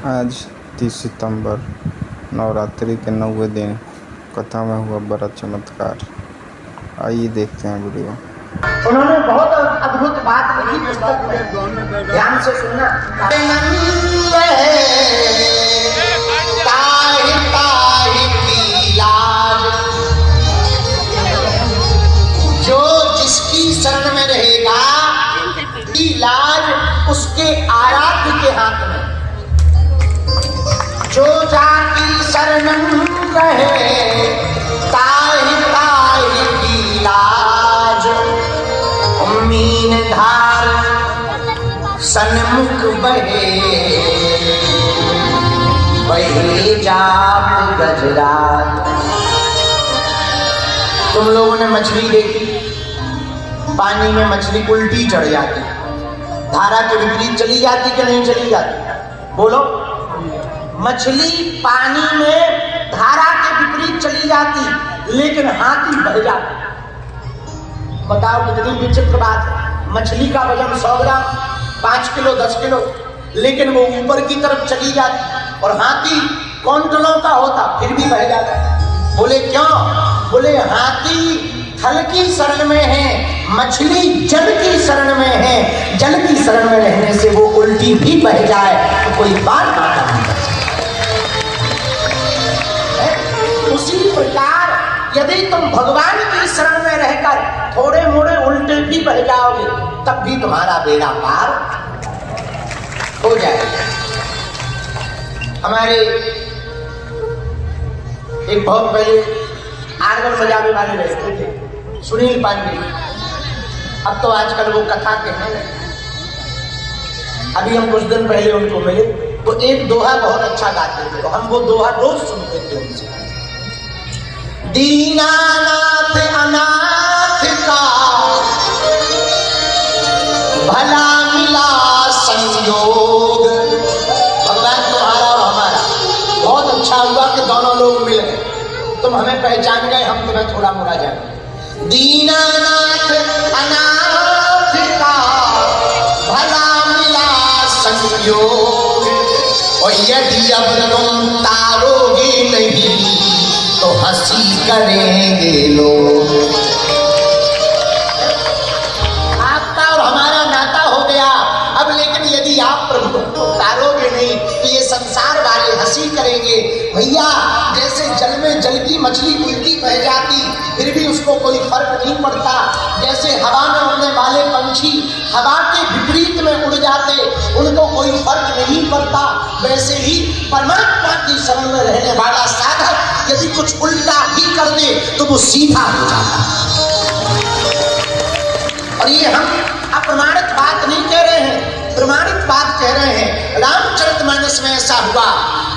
आज 30 सितंबर नवरात्रि के 9वें दिन कथा में हुआ बड़ा चमत्कार। आइए देखते हैं वीडियो। उन्होंने बहुत अद्भुत बात लिखी पुस्तक में, ध्यान से सुनना। जो जिसकी शरण में रहेगा इलाज उसके आराध्य के हाथ में। जो जाकी शरण रहे ताहि ताहि की लाज। मीन धार सन्मुख बहे बहे जाप गजराज। तुम लोगों ने मछली देखी, पानी में मछली उल्टी चढ़ जाती, धारा के विपरीत चली जाती कि नहीं चली जाती? बोलो। मछली पानी में धारा के विपरीत चली जाती, लेकिन हाथी बह जाता। बताओ कितनी विचित्र बात है। मछली का वजन 100 ग्राम, 5 किलो, 10 किलो, लेकिन वो ऊपर की तरफ चली जाती और हाथी क्विंटलों का होता फिर भी बह जाता। बोले क्यों? बोले हाथी थल की शरण में है, मछली जल की शरण में है। जल की शरण में रहने से वो उल्टी भी बह जाए तो कोई बात नहीं। उसी प्रकार यदि तुम भगवान की शरण में रहकर थोड़े मोड़े उल्टे भी बह जाओगे तब भी तुम्हारा बेड़ा पार हो जाएगा। हमारे एक बहुत पहले आर्गन बजाने वाले रहते थे, सुनील पांडे। अब तो आजकल वो कथा कहने लगे। अभी हम कुछ दिन पहले उनको मिले तो एक दोहा बहुत अच्छा गाते थे, तो हम वो दोहा रोज सुनते थे उनसे। दीनानाथ अनाथ का भला मिला संयोग। भगवान तुम्हारा और हमारा बहुत अच्छा हुआ कि दोनों लोग मिल गए। तुम हमें पहचान गए, हम तुम्हें थोड़ा मोड़ा जाने। दीनानाथ अनाथ का भला मिला संयोग। और यदि अब तुम तारोगे नहीं तो हंसी करेंगे लोग। आपका और हमारा नाता हो गया अब, लेकिन यदि आप प्रभु को तारोगे नहीं तो ये संसार वाले हंसी करेंगे। भैया जैसे जल में जल की मछली उल्टी बह जाती फिर भी उसको कोई फर्क नहीं पड़ता, जैसे हवा में उड़ने वाले पंछी हवा के विपरीत में उड़ जाते उनको कोई फर्क नहीं पड़ता, वैसे ही परमात्मा की शरण में रहने वाला साधक यदि कुछ उल्टा भी कर दे तो वो सीधा हो जाता। और ये हम अप्रमाणित बात नहीं कह रहे हैं, प्रमाणित बात कह रहे हैं। रामचरितमानस में ऐसा हुआ,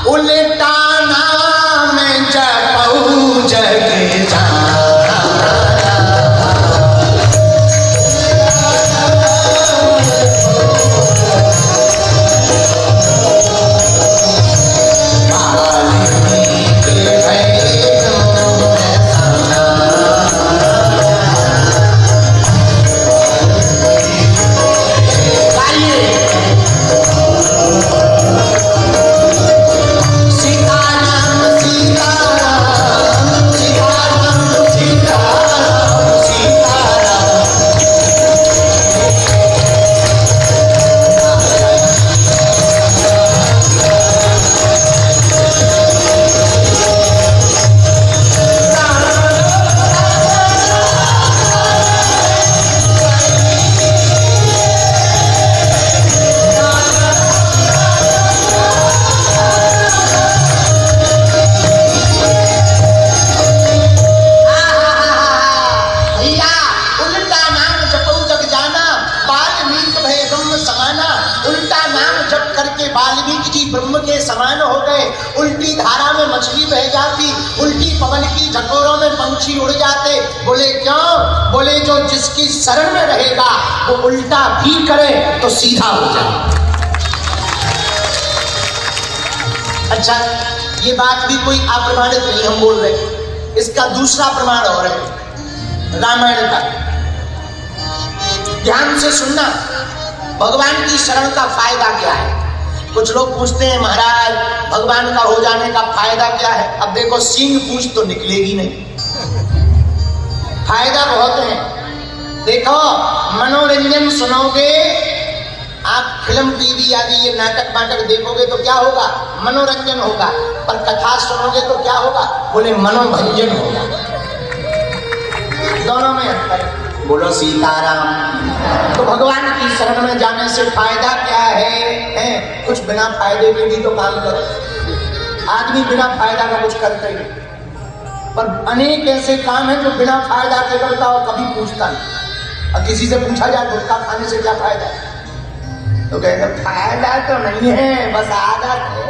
उल्टा नाम जपऊ जग जाना। वाल्मीकि जी ब्रह्म के समान हो गए। उल्टी धारा में मछली बह जाती, उल्टी पवन की झकोरों में पंछी उड़ जाते। बोले क्यों? बोले जो जिसकी शरण में रहेगा वो उल्टा भी करे तो सीधा हो जाए। अच्छा, ये बात भी कोई अप्रमाणित नहीं हम बोल रहे, इसका दूसरा प्रमाण और है रामायण का। ध्यान से सुनना, भगवान की शरण का फायदा क्या है। कुछ लोग पूछते हैं महाराज भगवान का हो जाने का फायदा क्या है। अब देखो सिंह पूछ तो निकलेगी नहीं, फायदा बहुत है। देखो मनोरंजन सुनोगे आप, फिल्म टीवी आदि ये नाटक वाटक देखोगे तो क्या होगा, मनोरंजन होगा। पर कथा सुनोगे तो क्या होगा, बोले मनोभंजन होगा। दोनों में अंतर। बोलो सीताराम। तो भगवान की शरण में जाने से फायदा क्या है? कुछ बिना फायदे के भी तो काम करो। आदमी बिना फायदा का कुछ करता ही नहीं, पर अनेक ऐसे काम है जो बिना फायदा के करता हो, कभी पूछता नहीं। और किसी से पूछा जाए गुटखा खाने से क्या फायदा है, तो कहेगा फायदा तो नहीं है, बस आदत है।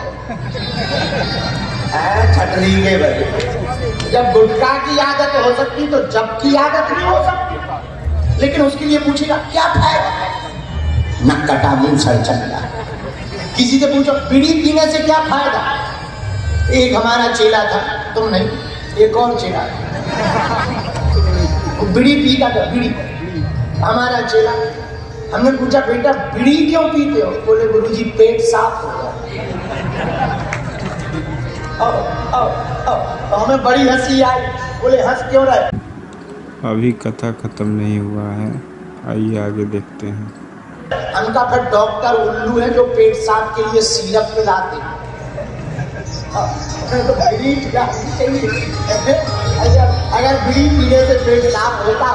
छटरी के बड़े, जब गुटखा की आदत हो सकती तो जब की आदत नहीं हो सकती। लेकिन उसके लिए पूछेगा क्या फायदा, न कटा मुंह सर चला। किसी से पूछो बीड़ी पीने से क्या फायदा, एक हमारा चेला था, तुम नहीं, एक और चेला बीड़ी पीता था, बीड़ी हमारा चेला। हमने पूछा बेटा बीड़ी क्यों पीते हो, बोले गुरुजी पेट साफ हो गया। तो हमें बड़ी हंसी आई, बोले हंस क्यों रहे। अभी कथा खत्म नहीं हुआ है, आइए आगे देखते हैं। उनका फिर डॉक्टर उल्लू है जो पेट साफ के लिए सिरप पिलाते हैं। तो बीड़ी पिलानी चाहिए। अगर बीड़ी पीने से पेट साफ होता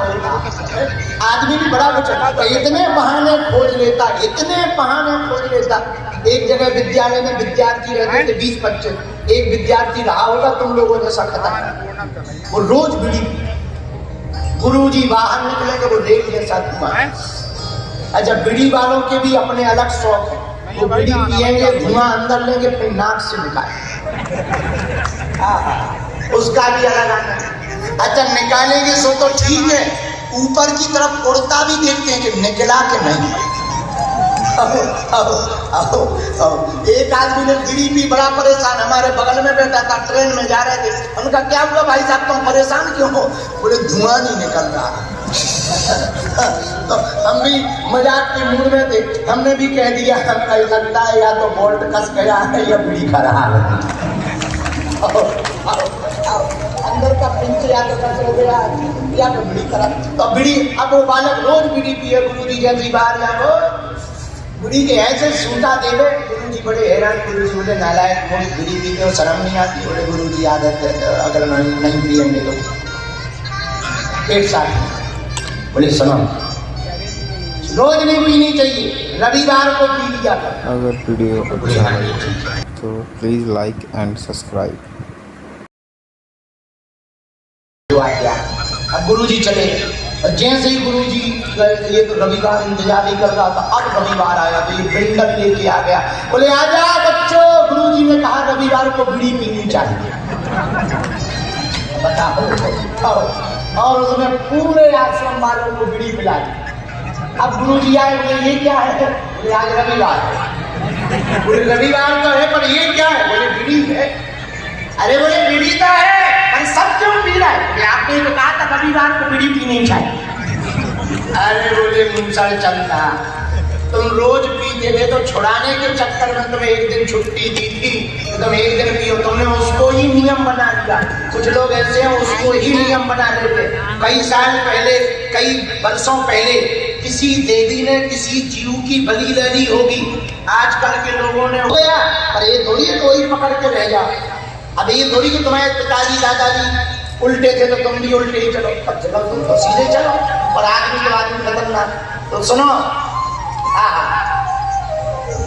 आदमी भी बड़ा कुछ इतने बहाने खोज लेता, इतने बहाने खोज लेता। एक जगह विद्यालय में विद्यार्थी रहते थे 20-25, एक विद्यार्थी रहा होगा तुम लोगों जैसा खतरनाक, वो रोज बीड़ी पी। गुरुजी बाहर निकलेंगे वो रेल जैसा धुआं। अच्छा बीड़ी वालों के भी अपने अलग शौक है, वो बीड़ी पिएंगे धुआं अंदर लेंगे फिर नाक से निकालेंगे, उसका भी अलग आनंद। अच्छा निकालेंगे सो तो ठीक है, ऊपर की तरफ उड़ता भी देखते हैं कि निकला कि नहीं। एक आदमी ने बीड़ी पी बड़ा परेशान, हमारे बगल में बैठा था, ट्रेन में जा रहे थे। उनका क्या हुआ भाई साहब तुम परेशान क्यों हो, बोले धुआं नहीं निकल रहा। तो हम भी मजाक के मूड में थे, हमने भी कह दिया हमको लगता है या तो बोल्ट कस गया है या बीड़ी खराब है। अंदर का पिंच या तो कस हो गया या तो बीड़ी खराब। तो बीड़ी अब वो बालक रोज बीड़ी पिए, गुरुजी जैसी बाहर जाओ बीड़ी के ऐसे सूटा देवे। गुरुजी बड़े हैरान, गुरुजी बोले नालायक मोड़ी बीड़ी पीते हो शर्म नहीं आती। बोले गुरुजी आदत है, अगर नहीं पिएंगे तो पेट साफ। बोले सुनो रोज नहीं पीनी चाहिए, रविवार को पी लिया कर। अगर वीडियो अच्छा लगे तो प्लीज़ लाइक एंड सब्सक्राइब। अब गुरुजी चले, जैसे ही गुरुजी गए, ये तो रविवार इंतजार ही कर रहा था। अब रविवार आया तो ये बिल्डर लेके आ गया, बोले आजा बच्चों, गुरुजी ने कहा रविवार को बीड़ी पीनी चाहिए। बताओ, और उसने पूरे आश्रम वालों को बीड़ी पिला दी। अब गुरुजी आए, बोले ये क्या है, बोले आज रविवार है। बोले रविवार तो है पर ये क्या है, बोले बीड़ी है। अरे बोले बीड़ी तो है पर सब क्यों पी रहा है, आपने तो कहा था रविवार को बीड़ी पीनी चाहिए। अरे बोले मुंसर चलता, तुम रोज पीते थे तो छुड़ाने के चक्कर में तुम्हें एक दिन छुट्टी दी थी तो तुम एक दिन पियो, तुमने उसको ही नियम बना दिया। कुछ लोग ऐसे हैं उसको ही नियम बना देते। कई साल पहले, कई वर्षों पहले किसी देवी ने किसी जीव की बलि ले ली होगी, आजकल के लोगों ने हो गया। पर ये थोड़ी है कोई पकड़ के रह जा। अब ये थोड़ी कि तुम्हारे पिताजी दादाजी उल्टे थे तो तुम भी उल्टे ही चलो, अब चलो तुम तो सीधे चलो। और आदमी के बाद खतरनाक। तो सुनो,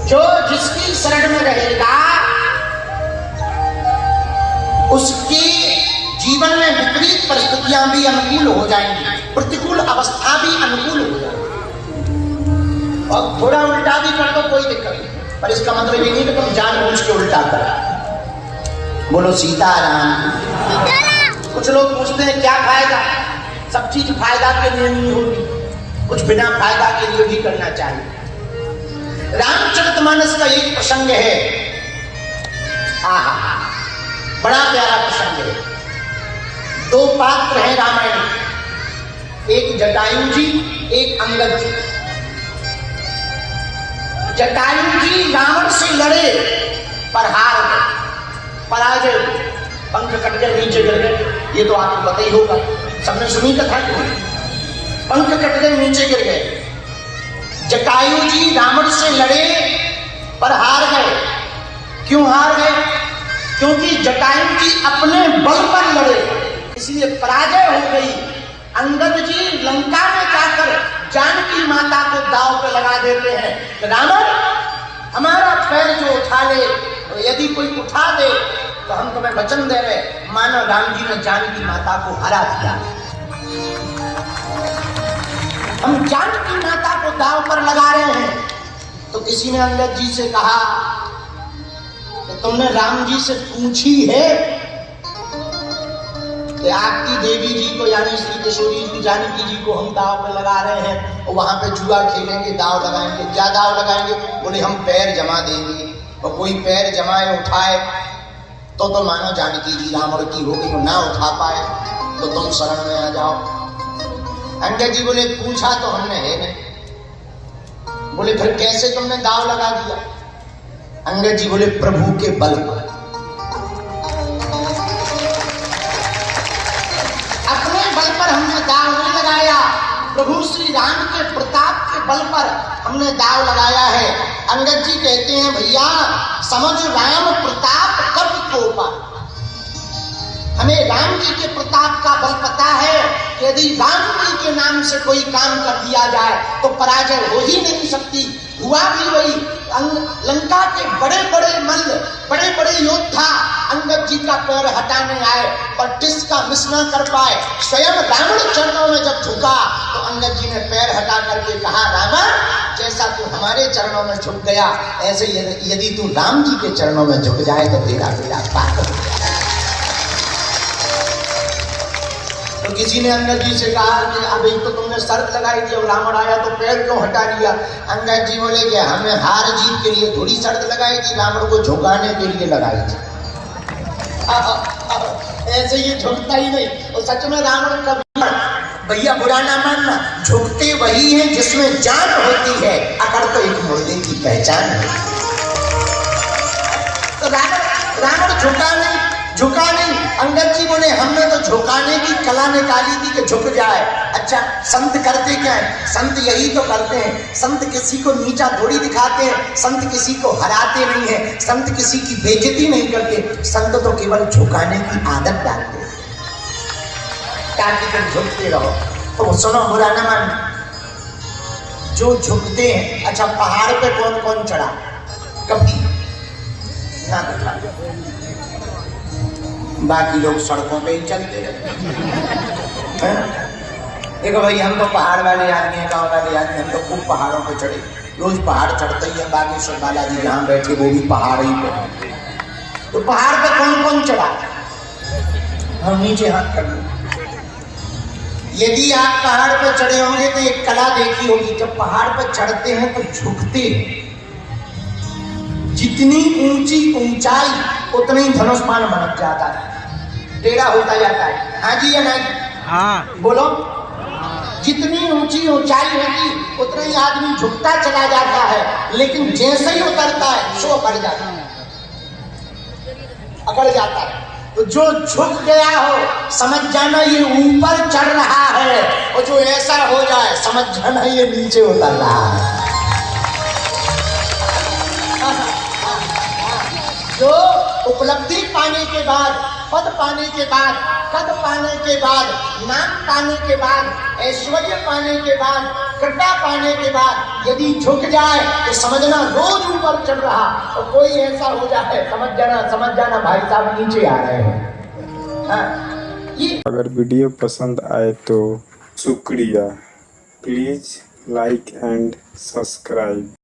जो जिसकी शरण में रहेगा उसके जीवन में विपरीत परिस्थितियां भी अनुकूल हो जाएंगी, प्रतिकूल अवस्था भी अनुकूल हो जाएगी। और थोड़ा उल्टा भी कर दो कोई दिक्कत नहीं, पर इसका मतलब ये नहीं कि तुम जानबूझ के उल्टा करो। बोलो सीताराम। कुछ लोग पूछते हैं क्या फायदा, सब चीज फायदा के लिए नहीं होती, कुछ बिना फायदा के लिए भी करना चाहिए। रामचरितमानस का एक प्रसंग है, बड़ा प्यारा प्रसंग है। दो पात्र हैं रामायण में, एक जटायु जी, एक अंगद जी। जटायु जी रावण से लड़े पर हार गए, पराजय, पंख कट गए, नीचे गिर गए। ये तो आपको पता ही होगा, सबने सुनी कथा क्यों? पंख कट गए, नीचे गिर गए। जटायु जी रावण से लड़े पर हार गए। क्यों हार गए? क्योंकि जटायु जी अपने बल पर लड़े, इसलिए पराजय हो गई। अंगद जी लंका में जाकर जानकी माता को दांव पे लगा देते हैं, रावण हमारा पैर जो उठा ले, यदि कोई उठा दे तो हम तुम्हें वचन दे रहे, मानो राम जी ने जानकी माता को हरा दिया। हम जानकी माता को दांव पर लगा रहे हैं। तो किसी ने अंगद जी से कहा कि तुमने राम जी से पूछी है कि आपकी देवी जी को यानी श्री किशोरी जी जानकी जी को हम दांव पे लगा रहे हैं और वहां पे जुआ खेलेंगे, दांव लगाएंगे, क्या दांव लगाएंगे? बोले हम पैर जमा देंगे, और कोई पैर जमाए उठाए तो मानो जानकी जी रावण की हो गई, ना उठा पाए तो तुम शरण में आ जाओ। अंगद जी बोले पूछा तो हमने है नहीं। बोले फिर कैसे तुमने दांव लगा दिया? अंगद जी बोले प्रभु के बल पर, अपने बल पर हमने दांव नहीं लगाया, प्रभु श्री राम के प्रताप के बल पर हमने दांव लगाया है। अंगद जी कहते हैं भैया समझ राम प्रताप कब कोपा। हमें राम जी के प्रताप का बल पता है कि यदि राम जी के नाम से कोई काम कर दिया जाए तो पराजय हो ही नहीं सकती। हुआ भी वही, लंका के बड़े बड़े मल्ल, बड़े बड़े योद्धा अंगद जी का पैर हटाने आए पर टिस का मिस न कर पाए। स्वयं रावण चरणों में जब झुका तो अंगद जी ने पैर हटा करके कहा, रावण जैसा तू हमारे चरणों में झुक गया, ऐसे यदि तू राम जी के चरणों में झुक जाए तो तेरा बेड़ा पार हो जाएगा। तो किसी ने अंगद जी से कहा कि अभी तो तुमने शर्त लगाई थी, अब रावण आया तो पैर क्यों हटा लिया? अंगद जी बोले कि हमने हार जीत के लिए थोड़ी शर्त लगाई थी, रावण को झुकाने के लिए लगाई थी। ऐसे ये झुकता ही नहीं। और सच में रावण का भैया बुरा ना मानना, झुकते वही है जिसमें जान होती है, अकड़ तो एक मुर्दे की पहचान है। तो रावण झुका नहीं। अंगद जी बोले हमने तो झुकाने की कला निकाली थी कि झुक जाए। अच्छा संत करते क्या है? संत यही तो करते हैं, संत किसी को नीचा थोड़ी दिखाते हैं, संत किसी को हराते नहीं है, संत किसी की बेइज्जती नहीं करते, संत तो केवल झुकाने की आदत डालते हैं ताकि तुम झुकते रहो। तो सुनो बुरा न मान, जो झुकते हैं, अच्छा पहाड़ पे कौन कौन चढ़ा कभी ना दिखा, बाकी लोग सड़कों पे ही चलते रहते। देखो भाई हम तो पहाड़ वाले आदमी हैं, गाँव वाले आदमी, हम तो खूब पहाड़ों पे चढ़े, रोज पहाड़ चढ़ते ही है। बागेश्वर बालाजी जहाँ बैठे वो भी पहाड़ ही पे। तो पहाड़ पे कौन कौन चढ़ा? हम नीचे हाथ कर लो। यदि आप पहाड़ पे चढ़े होंगे तो एक कला देखी होगी, जब पहाड़ पे चढ़ते हैं तो झुकते हैं, जितनी ऊंची ऊंचाई उतनी धनुष्मान बढ़ जाता है, टेढ़ा होता जाता है। हाँ जी या नहीं? हाँ बोलो। जितनी ऊंची ऊंचाई होगी उतना ही आदमी झुकता चला जाता है, लेकिन जैसे ही उतरता है सो अकड़ जाता है, अकड़ जाता है। तो जो झुक गया हो समझ जाना ये ऊपर चढ़ रहा है, और जो ऐसा हो जाए समझ जाना ये नीचे उतर रहा है। जो उपलब्धि पाने के बाद, पद पाने के बाद, कद पाने के बाद, नाम पाने के बाद, ऐश्वर्य पाने के बाद, कृपा पाने के बाद यदि झुक जाए तो समझना रोज ऊपर चढ़ रहा, और कोई ऐसा हो जाए समझ जाना भाई साहब नीचे आ रहे हैं। हाँ, अगर वीडियो पसंद आए तो शुक्रिया, प्लीज लाइक एंड सब्सक्राइब।